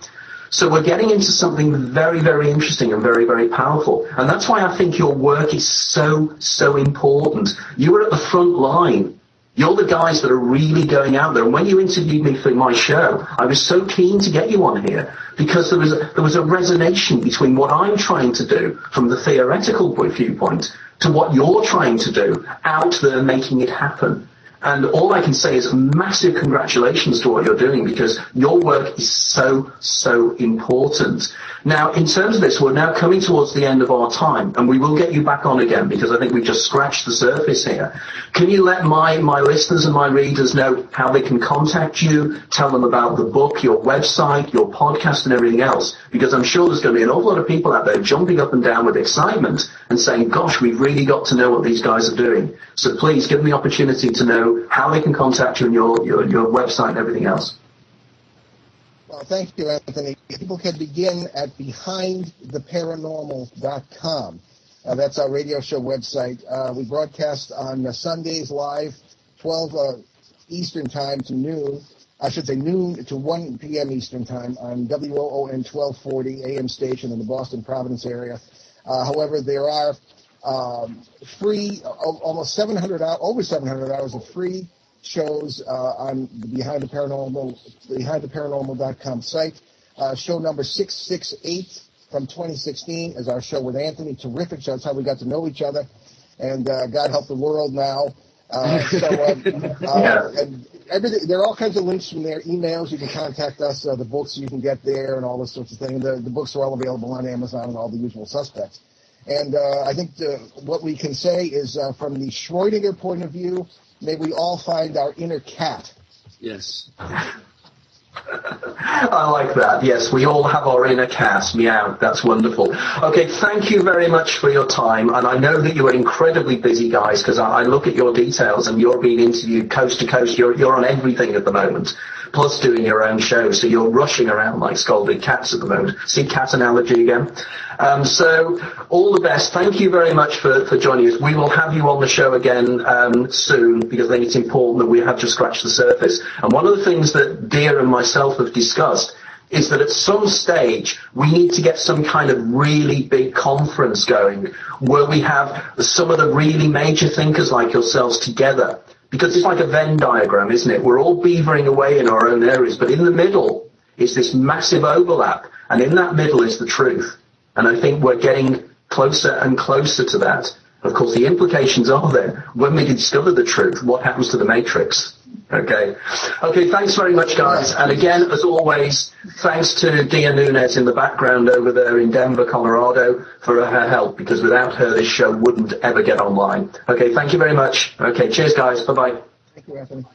So we're getting into something very, very interesting and very, very powerful. And that's why I think your work is so, so important. You are at the front line. You're the guys that are really going out there. And when you interviewed me for my show, I was so keen to get you on here because there was a resonation between what I'm trying to do from the theoretical viewpoint to what you're trying to do out there making it happen. And all I can say is massive congratulations to what you're doing because your work is so, so important. Now, in terms of this, we're now coming towards the end of our time, and we will get you back on again because I think we've just scratched the surface here. Can you let my listeners and my readers know how they can contact you, tell them about the book, your website, your podcast, and everything else? Because I'm sure there's going to be an awful lot of people out there jumping up and down with excitement and saying, gosh, we've really got to know what these guys are doing. So please give them the opportunity to know how they can contact you and your website and everything else. Well, thank you, Anthony. People can begin at behindtheparanormal.com. That's our radio show website. We broadcast on Sundays live, 12 Eastern time to noon. I should say noon to 1 p.m. Eastern time on WOON 1240 AM station in the Boston Providence area. However, there are free, almost 700, over 700 hours of free shows on the BehindTheParanormal.com site. Show number 668 from 2016 is our show with Anthony. Terrific show. That's how we got to know each other. And God help the world now. And everything, there are all kinds of links from there, emails, you can contact us, the books you can get there, and all this sorts of things. The books are all available on Amazon and all the usual suspects. And I think what we can say is, from the Schrodinger point of view, may we all find our inner cat. Yes. I like that. Yes, we all have our inner cat. Meow. That's wonderful. Okay, thank you very much for your time. And I know that you are incredibly busy, guys, because I look at your details and you're being interviewed coast to coast. You're on everything at the moment, plus doing your own show. So you're rushing around like scalded cats at the moment. See cat analogy again? So all the best. Thank you very much for joining us. We will have you on the show again soon, because I think it's important that we have just scratched the surface. And one of the things that Dear and myself have discussed is that at some stage we need to get some kind of really big conference going where we have some of the really major thinkers like yourselves together. Because it's like a Venn diagram, isn't it? We're all beavering away in our own areas, but in the middle is this massive overlap. And in that middle is the truth. And I think we're getting closer and closer to that. Of course, the implications are there. When we discover the truth, what happens to the matrix? Okay, thanks very much, guys. And again, as always, thanks to Dia Nunez in the background over there in Denver, Colorado, for her help, because without her, this show wouldn't ever get online. Okay, thank you very much. Okay, cheers, guys. Bye-bye. Thank you, Anthony.